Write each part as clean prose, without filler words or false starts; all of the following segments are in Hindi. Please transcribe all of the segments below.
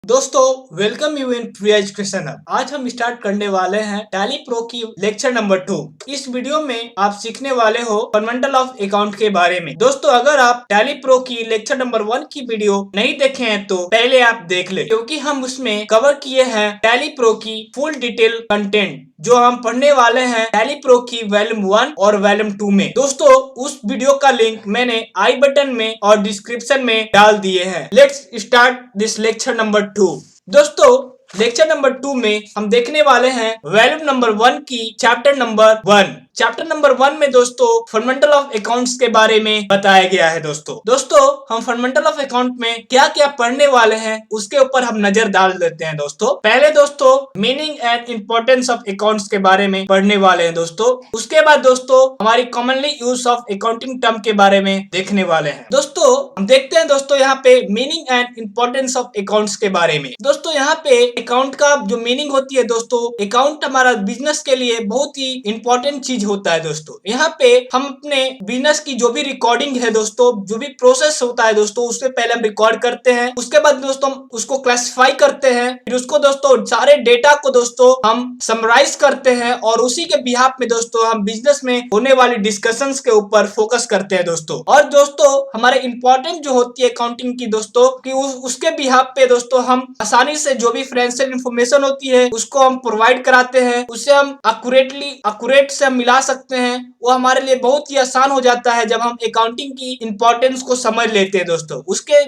दोस्तों welcome you in free education hub. आज हम स्टार्ट करने वाले हैं टैली प्रो की लेक्चर नंबर 2। इस वीडियो में आप सीखने वाले हो फंडामेंटल ऑफ अकाउंट के बारे में। दोस्तों अगर आप टैली प्रो की लेक्चर नंबर 1 की वीडियो नहीं देखे हैं तो पहले आप देख ले, क्योंकि हम उसमें कवर किए हैं टैली प्रो की फुल डिटेल कंटेंट जो हम पढ़ने वाले हैं टैली प्रो की वॉल्यूम 1 और वॉल्यूम 2 में। दोस्तों उस वीडियो का लिंक मैंने आई बटन में और डिस्क्रिप्शन में डाल दिए हैं। Let's start this lecture number 2। दोस्तों लेक्चर नंबर 2 में हम देखने वाले हैं वॉल्यूम नंबर 1 की चैप्टर नंबर 1। चैप्टर नंबर 1 में दोस्तों फंडामेंटल ऑफ अकाउंट्स के बारे में बताया गया है। दोस्तों हम फंडामेंटल ऑफ अकाउंट में क्या क्या पढ़ने वाले हैं उसके ऊपर हम नजर डाल देते हैं। दोस्तों पहले दोस्तों meaning and importance of accounts के बारे में पढ़ने वाले हैं। दोस्तों उसके बाद दोस्तों हमारी commonly use of accounting term के बारे में देखने वाले हैं। दोस्तों हम देखते हैं दोस्तों यहाँ पे meaning and importance of accounts के बारे में। दोस्तों यहाँ पे अकाउंट का जो मीनिंग होती है दोस्तों, अकाउंट हमारा बिजनेस के लिए बहुत ही इंपॉर्टेंट चीज होता है। दोस्तों यहाँ पे हम अपने बिजनेस की जो भी रिकॉर्डिंग है दोस्तों, जो भी प्रोसेस होता है दोस्तों, उससे पहले हम रिकॉर्ड करते हैं। उसके बाद दोस्तों हम उसको क्लासिफाई करते हैं, फिर उसको दोस्तों सारे डेटा को दोस्तों हम समराइज करते हैं और उसी के बिहाफ में दोस्तों हम बिजनेस में होने वाली डिस्कशंस के ऊपर फोकस करते हैं। दोस्तों और दोस्तों हमारे इंपॉर्टेंट जो होती है अकाउंटिंग की दोस्तों कि उसके बिहाफ पे दोस्तों हम आसानी से जो भी फाइनेंशियल इंफॉर्मेशन होती है उसको हम प्रोवाइड कराते हैं, उससे हम एक्यूरेट से हम मिला सकते हैं। वो हमारे लिए बहुत ही आसान हो जाता है जब हम अकाउंटिंग की इंपॉर्टेंस को समझ लेते हैं। दोस्तों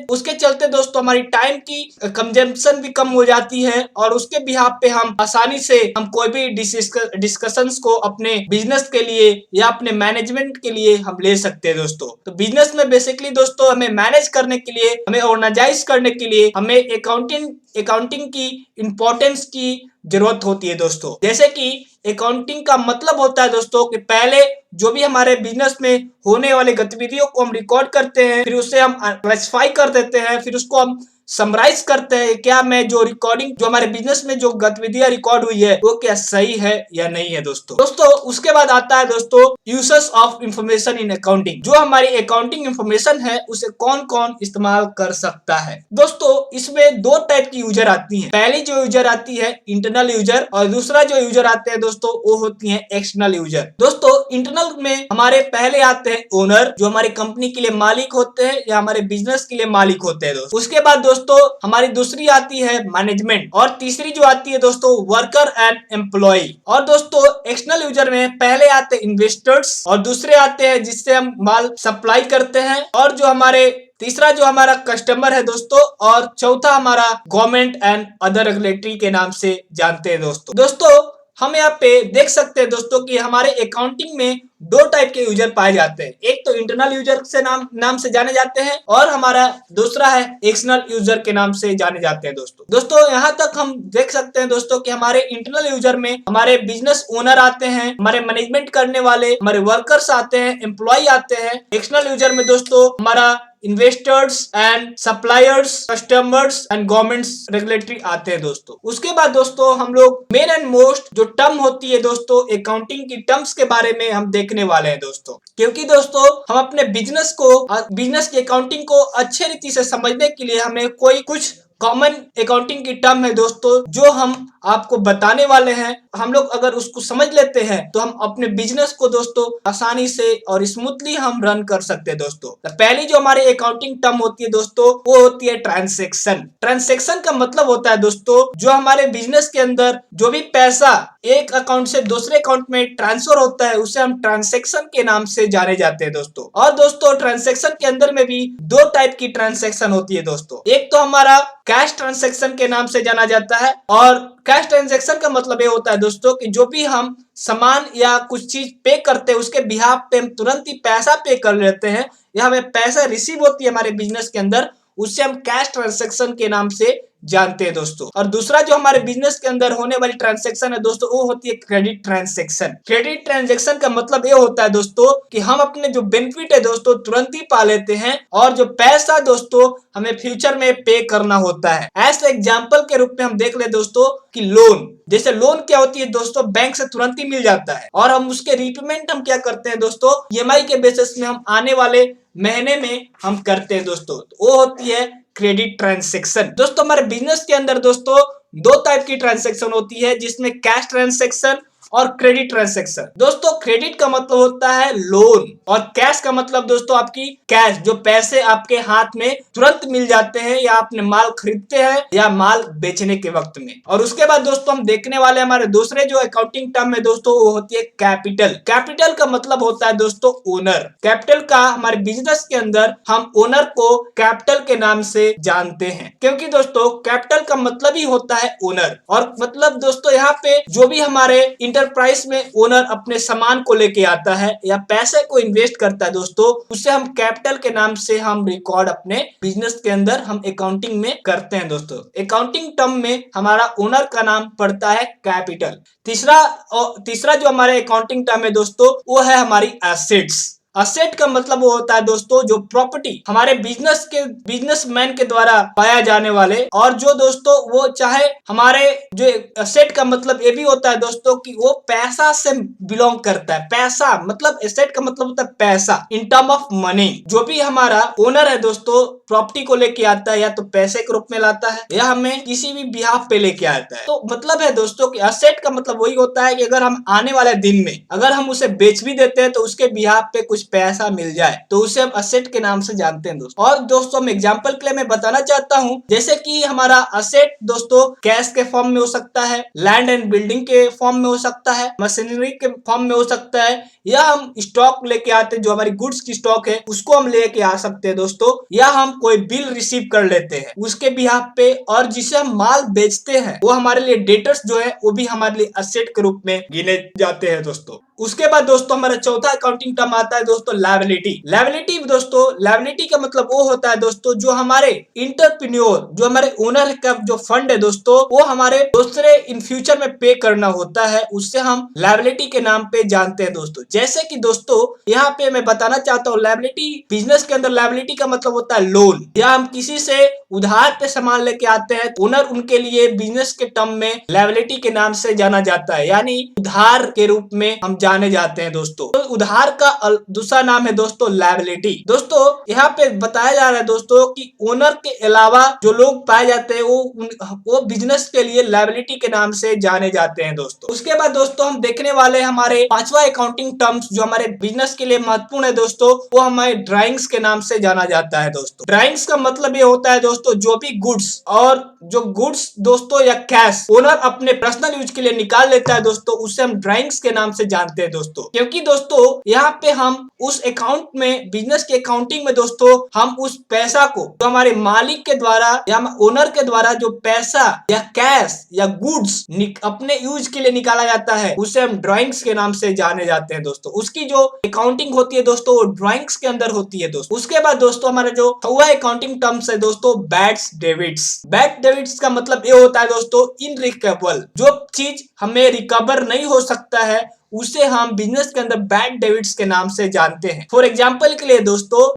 उसके चलते दोस्तों हमारी टाइम की कंजम्पशन भी कम हो जाती है और उसके बिहाफ पे हम आसानी से हम कोई भी डिस्कशंस को अपने बिजनेस के लिए या अपने मैनेजमेंट के लिए हम ले सकते हैं। दोस्तों तो बिजनेस में बेसिकली दोस्तों हमें मैनेज करने के लिए, हमें ऑर्गेनाइज करने के लिए हमें अकाउंटिंग की इंपॉर्टेंस की जरूरत होती है। दोस्तों जैसे कि अकाउंटिंग का मतलब होता है दोस्तों कि पहले जो भी हमारे बिजनेस में होने वाले गतिविधियों को हम रिकॉर्ड करते हैं, फिर उसे हम क्लासिफाई कर देते हैं, फिर उसको हम समराइज करते हैं क्या मैं जो रिकॉर्डिंग जो हमारे बिजनेस में जो गतिविधियां रिकॉर्ड हुई है वो क्या सही है या नहीं है। दोस्तों उसके बाद आता है दोस्तों uses of information in accounting. जो हमारी अकाउंटिंग इंफॉर्मेशन है उसे कौन कौन इस्तेमाल कर सकता है। दोस्तों इसमें दो टाइप की यूजर आती है। पहली जो यूजर आती है इंटरनल यूजर और दूसरा जो यूजर आते हैं दोस्तों वो होती है एक्सटर्नल यूजर। दोस्तों इंटरनल में हमारे पहले आते हैं ओनर, जो हमारी कंपनी के लिए मालिक होते हैं या हमारे बिजनेस के लिए मालिक होते हैं। दोस्तों उसके बाद दोस्तों हमारी दूसरी आती है मैनेजमेंट और तीसरी जो आती है दोस्तों वर्कर एंड एम्प्लॉय। और दोस्तों एक्सटर्नल यूजर में पहले आते हैं इन्वेस्टर्स और दूसरे आते हैं जिससे हम माल सप्लाई करते हैं, और जो हमारे तीसरा जो हमारा कस्टमर है दोस्तों, और चौथा हमारा गवर्नमेंट एंड अदर रेगुलेटरी के नाम से जानते हैं। दोस्तों हम यहाँ पे देख सकते हैं दोस्तों कि हमारे अकाउंटिंग में दो टाइप के यूजर पाए जाते हैं। एक तो इंटरनल यूजर से नाम से जाने जाते हैं और हमारा दूसरा है एक्सटर्नल यूजर के नाम से जाने जाते हैं। दोस्तों यहाँ तक हम देख सकते हैं दोस्तों कि हमारे इंटरनल यूजर में हमारे बिजनेस ओनर आते हैं, हमारे मैनेजमेंट करने वाले हमारे वर्कर्स आते हैं, एम्प्लॉय आते हैं। एक्सटर्नल यूजर में दोस्तों हमारा investors and suppliers, customers and governments regulatory आते हैं। दोस्तों उसके बाद दोस्तों हम लोग मेन एंड मोस्ट जो टर्म होती है दोस्तों अकाउंटिंग की टर्म्स के बारे में हम देखने वाले हैं। दोस्तों क्योंकि दोस्तों हम अपने बिजनेस की अकाउंटिंग को अच्छे रीति से समझने के लिए हमें कोई कुछ कॉमन अकाउंटिंग की टर्म है दोस्तों जो हम आपको बताने वाले हैं। हम लोग अगर उसको समझ लेते हैं तो हम अपने बिजनेस को दोस्तों आसानी से और स्मूथली हम रन कर सकते हैं। दोस्तों पहली जो हमारी अकाउंटिंग टर्म होती है दोस्तों वो होती है ट्रांसैक्शन। ट्रांसैक्शन का मतलब होता है दोस्तों जो हमारे बिजनेस के अंदर जो भी पैसा एक अकाउंट से दूसरे अकाउंट में ट्रांसफर होता है उसे हम ट्रांसैक्शन के नाम से जाने जाते हैं। दोस्तों और दोस्तों ट्रांसैक्शन के अंदर में भी दो टाइप की ट्रांसैक्शन होती है। दोस्तों एक तो हमारा कैश ट्रांसैक्शन के नाम से जाना जाता है, और कैश ट्रांजैक्शन का मतलब ये होता है दोस्तों कि जो भी हम सामान या कुछ चीज पे करते हैं उसके बिहाफ पे हम तुरंत ही पैसा पे कर लेते हैं या हमें पैसा रिसीव होती है हमारे बिजनेस के अंदर, उससे हम कैश ट्रांजैक्शन के नाम से जानते हैं। दोस्तों और दूसरा जो हमारे बिजनेस के अंदर होने वाली ट्रांजैक्शन है दोस्तों वो होती है क्रेडिट ट्रांजैक्शन। क्रेडिट ट्रांजैक्शन का मतलब ये होता है दोस्तों कि हम अपने जो बेनिफिट है दोस्तों तुरंत ही पा लेते हैं और जो पैसा दोस्तों हमें फ्यूचर में पे करना होता है। ऐसे एग्जांपल के रूप में हम देख ले दोस्तों कि लोन, जैसे लोन क्या होती है दोस्तों बैंक से तुरंत ही मिल जाता है और हम उसके रीपेमेंट हम क्या करते हैं दोस्तों ईएमआई के बेसिस में हम आने वाले महीने में हम करते हैं। दोस्तों वो होती है क्रेडिट ट्रांसेक्शन। दोस्तों हमारे बिजनेस के अंदर दोस्तों दो टाइप की ट्रांसेक्शन होती है, जिसमें कैश ट्रांसेक्शन और क्रेडिट ट्रांसेक्शन। दोस्तों क्रेडिट का मतलब होता है लोन और कैश का मतलब दोस्तों आपकी कैश, जो पैसे आपके हाथ में तुरंत मिल जाते हैं या आपने माल खरीदते हैं या माल बेचने के वक्त में। और उसके बाद दोस्तों हम देखने वाले हमारे दूसरे जो अकाउंटिंग टर्म है दोस्तों, वो होती है कैपिटल। कैपिटल का मतलब होता है दोस्तों ओनर। कैपिटल का हमारे बिजनेस के अंदर हम ओनर को कैपिटल के नाम से जानते हैं, क्योंकि दोस्तों कैपिटल का मतलब ही होता है ओनर। और मतलब दोस्तों यहाँ पे जो भी हमारे इंटरप्राइज में ओनर अपने सामान को लेके आता है या पैसे को इन्वेस्ट करता है दोस्तों, उसे हम कैपिटल के नाम से हम रिकॉर्ड अपने बिजनेस के अंदर हम अकाउंटिंग में करते हैं दोस्तों। अकाउंटिंग टर्म में हमारा ओनर का नाम पड़ता है कैपिटल। तीसरा जो हमारे अकाउंटिंग टर्म है दोस्तों, वो है हमारी एसेट्स। असेट का मतलब वो होता है दोस्तों जो प्रॉपर्टी हमारे बिजनेसमैन के द्वारा पाया जाने वाले, और जो दोस्तों वो चाहे हमारे जो असेट का मतलब ये भी होता है दोस्तों कि वो पैसा से बिलोंग करता है। पैसा मतलब एसेट का मतलब होता है पैसा इन टर्म ऑफ मनी। जो भी हमारा ओनर है दोस्तों प्रॉपर्टी को लेके आता है, या तो पैसे के रूप में लाता है या हमें किसी भी बिहाफ पे लेके आता है। तो मतलब है दोस्तों कि असेट का मतलब वही होता है कि अगर हम आने वाले दिन में अगर हम उसे बेच भी देते हैं तो उसके बिहाफ पे कुछ पैसा मिल जाए, तो उसे हम असेट के नाम से जानते हैं दोस्तों। और दोस्तों हम एग्जांपल के लिए मैं बताना चाहता हूं, जैसे कि हमारा असेट दोस्तों कैश के फॉर्म में हो सकता है, लैंड एंड बिल्डिंग के फॉर्म में हो सकता है, मशीनरी के फॉर्म में हो सकता है, या हम स्टॉक लेके आते हैं, जो हमारी गुड्स की स्टॉक है उसको हम लेके आ सकते हैं दोस्तों, या हम कोई बिल रिसीव कर लेते हैं उसके बिहाफ पे, और जिसे हम माल बेचते हैं वो हमारे लिए डेटर्स जो है वो भी हमारे लिए असेट के रूप में गिने जाते हैं दोस्तों। उसके बाद दोस्तों हमारा चौथा अकाउंटिंग टर्म आता है दोस्तों लायबिलिटी। लायबिलिटी दोस्तों, लायबिलिटी का मतलब वो होता है दोस्तों जो हमारे इंटरप्रेन्योर, जो हमारे ओनर का जो फंड है दोस्तों, वो हमारे दूसरे इन फ्यूचर में पे करना होता है, उससे हम लायबिलिटी के नाम पे जानते हैं दोस्तों। जैसे कि दोस्तों यहाँ पे मैं बताना चाहता हूँ, लायबिलिटी बिजनेस के अंदर लायबिलिटी का मतलब होता है लोन, या हम किसी से उधार पे सामान लेके आते हैं, ओनर उनके लिए बिजनेस के टर्म में लायबिलिटी के नाम से जाना जाता है, यानी उधार के रूप में हम जाने जाते हैं दोस्तों। तो उधार का दूसरा नाम है दोस्तों लायबिलिटी। दोस्तों यहाँ पे बताया जा रहा है दोस्तों कि ओनर के अलावा जो लोग पाए जाते हैं वो बिजनेस के लिए लायबिलिटी के नाम से जाने जाते हैं दोस्तों। उसके बाद दोस्तों हम देखने वाले हमारे पांचवा अकाउंटिंग टर्म्स जो हमारे बिजनेस के लिए महत्वपूर्ण है दोस्तों, वो हमारे ड्राइंग्स के नाम से जाना जाता है दोस्तों। ड्राइंग्स का मतलब ये होता है दोस्तों जो भी गुड्स और जो गुड्स दोस्तों या कैश ओनर अपने पर्सनल यूज के लिए निकाल लेता है दोस्तों, उसे हम ड्राइंग्स के नाम से जानते हैं दोस्तों। क्योंकि दोस्तों यहाँ पे हम उस अकाउंट में, बिजनेस के अकाउंटिंग में दोस्तों, हम उस पैसा को जो हमारे मालिक के द्वारा या ओनर के द्वारा जो पैसा या कैश या गुड्स अपने यूज के लिए निकाला जाता है, उसे हम ड्राइंग्स के नाम से जाने जाते हैं दोस्तों। उसकी जो अकाउंटिंग होती है दोस्तों वो ड्राइंग्स के अंदर होती है दोस्तों। उसके बाद दोस्तों हमारा जो हुआ अकाउंटिंग टर्म्स है दोस्तों बैड्स डेबिट्स। बैड डेबिट्स का मतलब ये होता है दोस्तों इनरिकवेबल, जो चीज हमें रिकवर नहीं हो सकता है उसे हम बिजनेस के अंदर बैड डेबिट्स के नाम से जानते हैं। फॉर एग्जांपल के लिए दोस्तों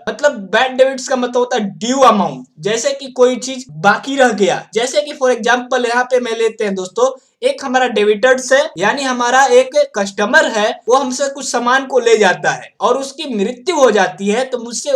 मतलब बैड डेबिट्स का मतलब होता है ड्यू अमाउंट, जैसे कि कोई चीज बाकी रह गया, जैसे कि फॉर एग्जांपल यहाँ पे मैं लेते हैं दोस्तों, एक हमारा डेबिटर्स है, यानी हमारा एक कस्टमर है, वो हमसे कुछ सामान को ले जाता है और उसकी मृत्यु हो जाती है, तो मुझसे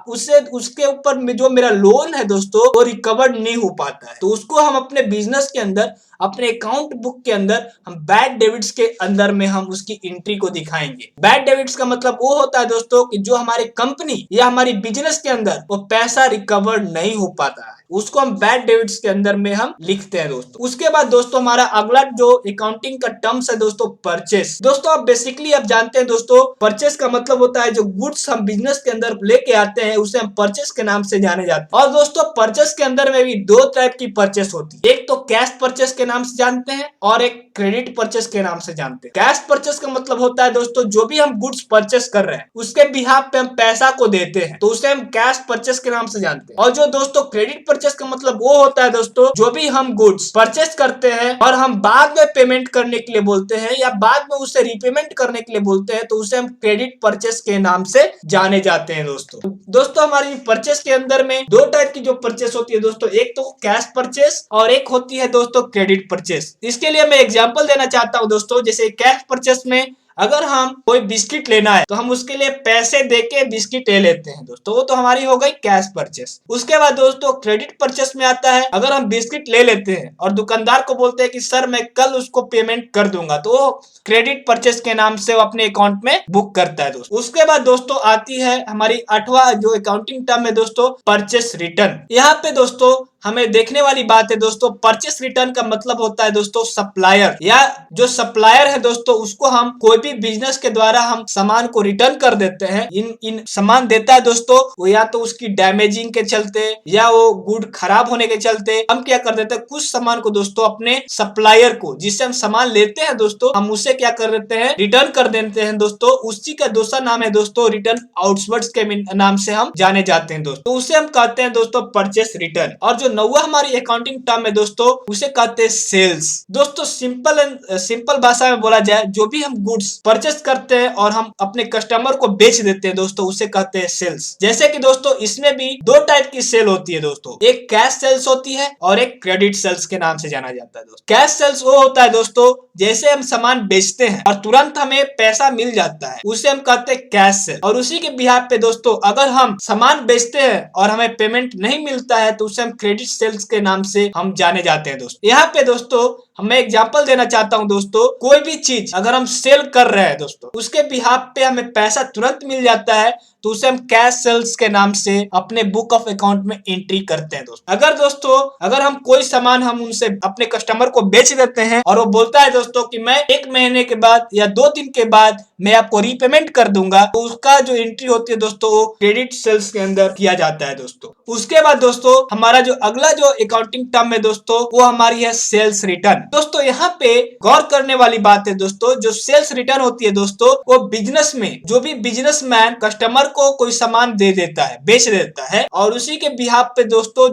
उससे उसके ऊपर जो मेरा लोन है दोस्तों वो रिकवर नहीं हो पाता है, तो उसको हम अपने बिजनेस के अंदर, अपने अकाउंट बुक के अंदर हम बैड डेबिट्स के अंदर में हम उसकी एंट्री को दिखाएंगे। बैड डेबिट्स का मतलब वो होता है दोस्तों कि जो हमारी कंपनी या हमारी बिजनेस के अंदर वो पैसा रिकवर नहीं हो पाता है, उसको हम बैड डेबिट्स के अंदर में हम लिखते हैं दोस्तों। उसके बाद दोस्तों हमारा अगला जो अकाउंटिंग का टर्म्स है दोस्तों परचेस। दोस्तों आप बेसिकली आप जानते हैं दोस्तों परचेस का मतलब होता है जो गुड्स हम बिजनेस के अंदर लेके आते हैं उसे हम परचेस के नाम से जाने जाते हैं। और दोस्तों परचेस के अंदर में भी दो टाइप की परचेस होती है, एक तो कैश परचेस के नाम से जानते हैं और एक क्रेडिट परचेस के नाम से जानते हैं। कैश परचेस का मतलब होता है दोस्तों जो भी हम गुड्स परचेस कर रहे हैं उसके बिहाफ पे हम पैसा को देते हैं, तो उसे हम कैश परचेस के नाम से जानते हैं। और जो दोस्तों क्रेडिट परचेस का मतलब वो होता है दोस्तों जो भी हम गुड्स परचेस करते हैं और हम बाद में पेमेंट करने के लिए बोलते हैं या बाद में उसे रीपेमेंट करने के लिए बोलते हैं, तो उसे हम क्रेडिट परचेस के नाम से जाने जाते हैं दोस्तों हमारी परचेस के अंदर में दो टाइप की जो परचेस होती है दोस्तों, एक तो कैश परचेस और एक होती है दोस्तों क्रेडिट परचेस। इसके लिए मैं एग्जांपल देना चाहता हूं दोस्तों, जैसे कैश परचेस में अगर हम कोई बिस्किट लेना है तो हम उसके लिए पैसे देके बिस्किट ले लेते हैं दोस्तों, वो तो हमारी हो गई कैश परचेस। उसके बाद दोस्तों क्रेडिट परचेस में आता है, अगर हम बिस्किट ले लेते हैं और दुकानदार को बोलते हैं कि सर मैं कल उसको पेमेंट कर दूंगा, तो वो क्रेडिट परचेस के नाम से वो अपने अकाउंट में बुक करता है दोस्तों। उसके बाद दोस्तों आती है हमारी 8वां जो अकाउंटिंग टर्म है दोस्तों, परचेस रिटर्न। यहाँ पे दोस्तों हमें देखने वाली बात है दोस्तों, परचेस रिटर्न का मतलब होता है दोस्तों सप्लायर, या जो सप्लायर है दोस्तों उसको हम कोई भी बिजनेस के द्वारा हम सामान को रिटर्न कर देते हैं। इन सामान देता है दोस्तों, वो या तो उसकी डैमेजिंग के चलते या वो गुड खराब होने के चलते हम क्या कर देते हैं, कुछ सामान को दोस्तों अपने सप्लायर को, जिससे हम सामान लेते हैं दोस्तों, हम उसे क्या कर देते हैं, रिटर्न कर देते हैं दोस्तों। उसी का दूसरा नाम है दोस्तों रिटर्न आउटवर्ड्स के नाम से हम जाने जाते हैं दोस्तों, तो उसे हम कहते हैं दोस्तों परचेस रिटर्न। और जो 9वां हमारी अकाउंटिंग टर्म है दोस्तों, उसे कहते हैं सेल्स। दोस्तों सिंपल भाषा में बोला जाए, जो भी हम गुड्स परचेस करते हैं और हम अपने कस्टमर को बेच देते हैं दोस्तों, उसे कहते हैं सेल्स। जैसे कि दोस्तों इसमें भी 2 टाइप की सेल होती है दोस्तों, एक कैश सेल्स होती है और एक क्रेडिट सेल्स के नाम से जाना जाता है दोस्तों। कैश सेल्स वो होता है दोस्तों जैसे हम सामान बेचते हैं और तुरंत हमें पैसा मिल जाता है, उसे हम कहते हैं कैश सेल। और उसी के बिहाफ पे दोस्तों अगर हम सामान बेचते हैं और हमें पेमेंट नहीं मिलता है, तो उसे हम क्रेडिट सेल्स के नाम से हम जाने जाते हैं दोस्तों। यहाँ पे दोस्तों मैं एग्जांपल देना चाहता हूँ दोस्तों, कोई भी चीज अगर हम सेल कर रहे हैं दोस्तों, उसके बिहाफ पे हमें पैसा तुरंत मिल जाता है, तो उसे हम कैश सेल्स के नाम से अपने बुक ऑफ अकाउंट में एंट्री करते हैं दोस्तों। अगर हम कोई सामान हम उनसे अपने कस्टमर को बेच देते हैं और वो बोलता है दोस्तों कि मैं 1 महीने के बाद या 2 दिन के बाद मैं आपको रीपेमेंट कर दूंगा, तो उसका जो एंट्री होती है दोस्तों वो क्रेडिट सेल्स के अंदर किया जाता है दोस्तों। उसके बाद दोस्तों हमारा जो अगला जो अकाउंटिंग टर्म है दोस्तों, वो हमारी है सेल्स रिटर्न। दोस्तों यहाँ पे गौर करने वाली बात है दोस्तों, जो सेल्स रिटर्न होती है दोस्तों, वो बिजनेस में जो भी बिजनेसमैन कस्टमर को कोई सामान दे देता है, बेच देता है, और उसी के बिहाफ पे दोस्तों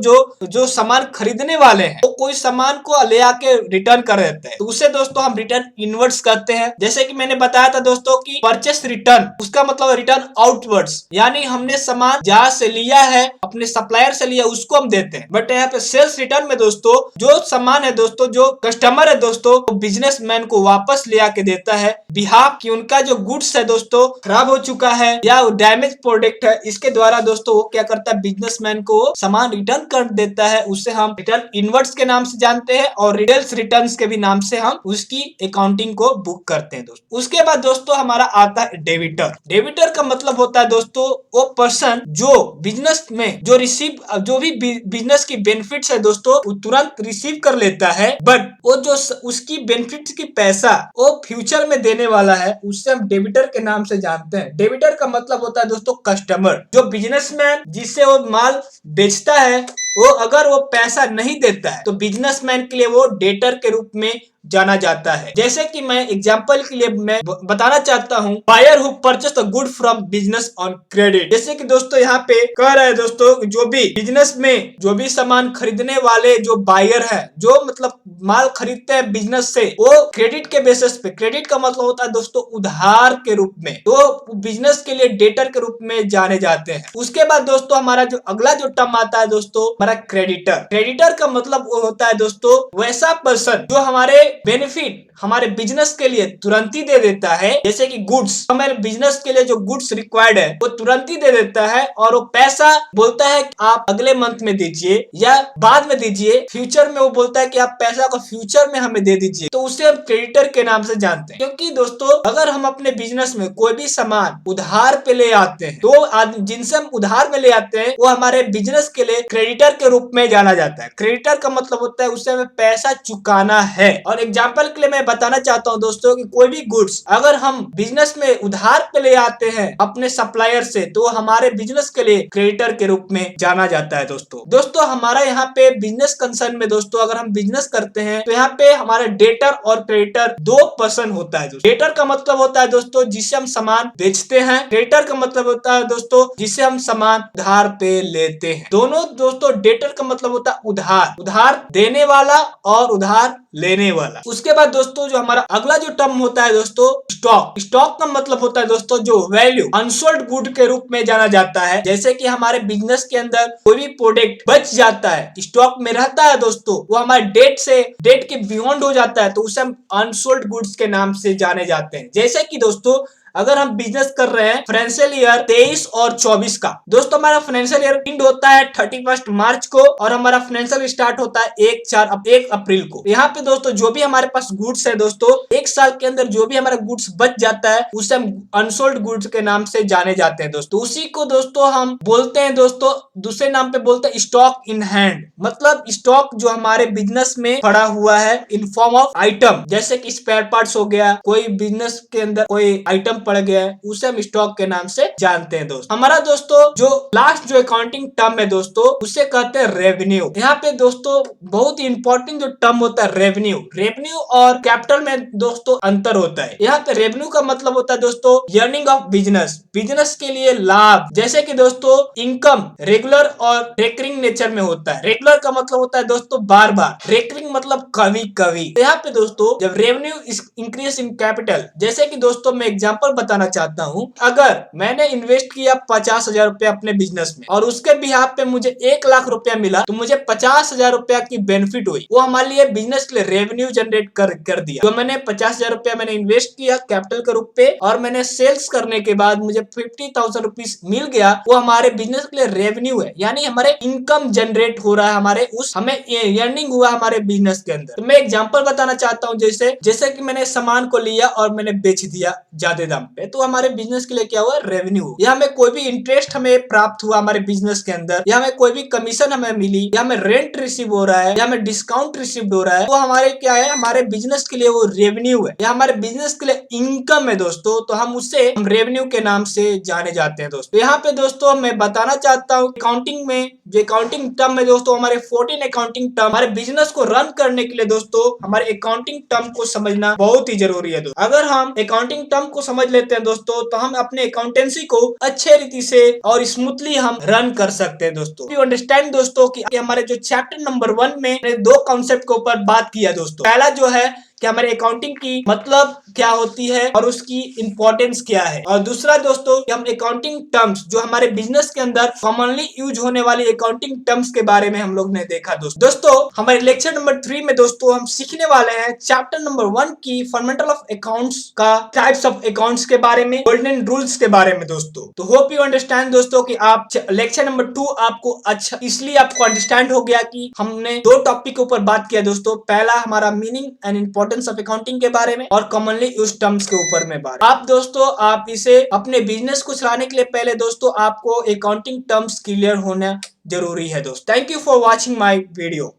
जो सामान खरीदने वाले हैं वो कोई सामान को ले आके रिटर्न कर देते हैं, तो उसे दोस्तों हम रिटर्न इनवर्ड्स कहते हैं। जैसे कि मैंने बताया था दोस्तों कि परचेस रिटर्न उसका मतलब रिटर्न आउटवर्ड्स, यानी हमने सामान जहां से लिया है अपने सप्लायर से लिया उसको हम देते हैं। बट यहाँ पे सेल्स रिटर्न में दोस्तों जो सामान है दोस्तों, जो कस्टमर है दोस्तों, बिजनेसमैन को वापस ले आके देता है बिहाफ की उनका जो गुड्स है दोस्तों खराब हो चुका है या डैमेज प्रोडक्ट है, इसके द्वारा दोस्तों वो क्या करता है, बिजनेसमैन को सामान रिटर्न कर देता है। उसे हम रिटर्न इनवर्ड्स के नाम से जानते हैं और रिटेल्स रिटर्न्स के भी नाम से हम उसकी अकाउंटिंग को बुक करते हैं दोस्तों। उसके बाद दोस्तों हमारा आता है डेबिटर। डेबिटर का मतलब होता है दोस्तों वो पर्सन जो बिजनेस में जो भी बिजनेस की बेनिफिट्स है दोस्तों वो तुरंत रिसीव कर लेता है, बट वो जो उसकी बेनिफिट्स की पैसा वो फ्यूचर में देने वाला है, उससे हम डेबिटर के नाम से जानते हैं। डेबिटर का मतलब होता है दोस्तों कस्टमर, जो बिजनेसमैन जिससे वो माल बेचता है, वो अगर वो पैसा नहीं देता है तो बिजनेसमैन के लिए वो डेटर के रूप में जाना जाता है। जैसे कि मैं एग्जांपल के लिए मैं बताना चाहता हूँ, buyer who purchase the good from business on credit. जैसे कि दोस्तों यहाँ पे कह रहा है दोस्तों, जो भी बिजनेस में जो भी सामान खरीदने वाले जो बायर है, जो मतलब माल खरीदते हैं बिजनेस से, वो क्रेडिट के बेसिस पे, क्रेडिट का मतलब होता है दोस्तों उधार के रूप में, तो बिजनेस के लिए डेटर के रूप में जाने जाते हैं। उसके बाद दोस्तों हमारा जो अगला जो टर्म आता है दोस्तों, हमारा क्रेडिटर। क्रेडिटर का मतलब वो होता है दोस्तों वैसा पर्सन जो हमारे बेनिफिट हमारे बिजनेस के लिए तुरंत ही दे देता है। जैसे कि गुड्स, हमारे बिजनेस के लिए जो गुड्स रिक्वायर्ड है वो तुरंत ही दे देता है, और वो पैसा बोलता है कि आप अगले मंथ में दीजिए या बाद में दीजिए, फ्यूचर में वो बोलता है कि आप पैसा को फ्यूचर में हमें दे दीजिए, तो उसे हम क्रेडिटर के नाम से जानते हैं। क्योंकि दोस्तों अगर हम अपने बिजनेस में कोई भी सामान उधार पे ले आते हैं, तो जिनसे हम उधार में ले आते हैं वो हमारे बिजनेस के लिए क्रेडिटर के रूप में जाना जाता है। क्रेडिटर का मतलब होता है उसे हमें पैसा चुकाना है। और एग्जाम्पल के लिए मैं बताना चाहता हूं दोस्तों कि कोई भी गुड्स अगर हम बिजनेस में उधार पे ले आते हैं अपने सप्लायर से, तो हमारे बिजनेस के लिए क्रेडिटर के रूप में जाना जाता है दोस्तों हमारा यहाँ पे बिजनेस कंसर्न में दोस्तों अगर हम बिजनेस करते हैं तो यहाँ पे हमारे डेटर और क्रेडिटर 2 पर्सन होता है। डेटर का मतलब होता है दोस्तों जिससे हम सामान बेचते हैं, क्रेडिटर का मतलब होता है दोस्तों जिससे हम सामान उधार पे लेते हैं। दोनों दोस्तों डेटर का मतलब होता है उधार देने वाला और उधार लेने वाला। वाला। उसके बाद दोस्तों जो हमारा अगला जो टर्म होता है दोस्तों स्टॉक। स्टॉक का मतलब होता है दोस्तों जो वैल्यू अनसोल्ड गुड के रूप में जाना जाता है। जैसे कि हमारे बिजनेस के अंदर कोई भी प्रोडक्ट बच जाता है, स्टॉक में रहता है दोस्तों, वो हमारे डेट के बियॉन्ड हो जाता है, तो उसे हम अनसोल्ड गुड्स के नाम से जाने जाते हैं। जैसे कि दोस्तों अगर हम बिजनेस कर रहे हैं फाइनेंशियल ईयर 23 और 24 का, दोस्तों हमारा फाइनेंशियल ईयर एंड होता है 31 मार्च को और हमारा फाइनेंशियल स्टार्ट होता है 1 अप्रैल को। यहाँ पे दोस्तों जो भी हमारे पास गुड्स है दोस्तों, एक साल के अंदर जो भी हमारा गुड्स बच जाता है उसे हम अनसोल्ड गुड्स के नाम से जाने जाते हैं दोस्तों। उसी को दोस्तों हम बोलते हैं दोस्तों, दूसरे नाम पे बोलते हैं स्टॉक इन हैंड। मतलब स्टॉक जो हमारे बिजनेस में पड़ा हुआ है इन फॉर्म ऑफ आइटम, जैसे कि स्पेयर पार्ट्स हो गया, कोई बिजनेस के अंदर कोई आइटम पड़ गया है, उसे हम स्टॉक के नाम से जानते हैं दोस्तों। हमारा दोस्तों जो लास्ट जो अकाउंटिंग टर्म है दोस्तों उसे कहते हैं रेवेन्यू। यहाँ पे दोस्तों बहुत ही इंपॉर्टेंट जो टर्म होता है रेवेन्यू। रेवेन्यू और कैपिटल में दोस्तों अंतर होता है। यहाँ पे रेवेन्यू का मतलब होता है दोस्तों अर्निंग ऑफ बिजनेस, बिजनेस के लिए लाभ। जैसे कि दोस्तों इनकम रेगुलर और रेकरिंग नेचर में होता है। रेगुलर का मतलब होता है दोस्तों बार बार, रेकरिंग मतलब कभी कभी। यहाँ पे दोस्तों जब रेवेन्यू इंक्रीज इन कैपिटल, जैसे कि दोस्तों मैं एग्जांपल बताना चाहता हूँ, अगर मैंने इन्वेस्ट किया 50,000 रुपया अपने बिजनेस में और उसके बिहाफ पे मुझे 1 लाख रुपया मिला, तो मुझे 50,000 रुपया की बेनिफिट हुई। वो हमारे लिए बिजनेस के लिए रेवेन्यू जनरेट कर दिया। तो मैंने 50,000 रुपया मैंने इन्वेस्ट किया कैपिटल के रूप पे और मैंने सेल्स करने के बाद मुझे 50,000 रुपीज मिल गया, वो हमारे बिजनेस के लिए रेवेन्यू है। यानी हमारे इनकम जनरेट हो रहा है, हमारे उस हमें अर्निंग हुआ हमारे बिजनेस के अंदर। तो मैं एग्जांपल बताना चाहता हूँ, जैसे कि मैंने सामान को लिया और मैंने बेच दिया ज्यादा दाम पे, तो हमारे बिजनेस के लिए क्या हुआ रेवेन्यू। या हमें कोई भी इंटरेस्ट हमें प्राप्त हुआ हमारे बिजनेस के अंदर, या हमें कोई भी कमीशन हमें मिली, या हमें रेंट रिसीव हो रहा है, या हमें डिस्काउंट रिसीव हो रहा है, तो हमारे क्या है हमारे बिजनेस के लिए वो रेवेन्यू है, या हमारे बिजनेस के लिए इनकम है दोस्तों। तो हम उससे हम रेवेन्यू के नाम से जाने जाते हैं दोस्तों। यहाँ पे दोस्तों मैं बताना चाहता हूँ अकाउंटिंग में जो अकाउंटिंग टर्म है दोस्तों, हमारे 14 अकाउंटिंग टर्म हमारे बिजनेस को रन करने के लिए दोस्तों हमारे अकाउंटिंग टर्म को समझना बहुत ही जरूरी है दोस्तों। अगर हम अकाउंटिंग टर्म को समझ लेते हैं दोस्तों, तो हम अपने अकाउंटेंसी को अच्छे रीति से और स्मूथली हम रन कर सकते हैं दोस्तों। यू अंडरस्टैंड दोस्तों कि हमारे जो चैप्टर नंबर 1 में 2 कॉन्सेप्ट के ऊपर बात किया दोस्तों। पहला जो है कि हमारे अकाउंटिंग की मतलब क्या होती है और उसकी इंपॉर्टेंस क्या है, और दूसरा दोस्तों कि हम अकाउंटिंग टर्म्स जो हमारे बिजनेस के अंदर कॉमनली यूज होने वाली अकाउंटिंग टर्म्स के बारे में हम लोग ने देखा दोस्तों। हमारे लेक्चर नंबर 3 में दोस्तों हम सीखने वाले हैं चैप्टर नंबर 1 की फंडामेंटल ऑफ अकाउंट्स का टाइप्स ऑफ अकाउंट्स के बारे में, गोल्डन रूल्स के बारे में दोस्तों। तो होप यू अंडरस्टैंड दोस्तों कि आप लेक्चर नंबर 2 आपको अच्छा इसलिए आपको अंडरस्टैंड हो गया कि हमने 2 टॉपिक के ऊपर बात किया दोस्तों। पहला हमारा meaning and importance of accounting के बारे में और कॉमनली यूज्ड टर्म्स के ऊपर में बात। आप दोस्तों आप इसे अपने बिजनेस को चलाने के लिए पहले दोस्तों आपको अकाउंटिंग टर्म्स क्लियर होना जरूरी है दोस्तों। Thank you for watching my video.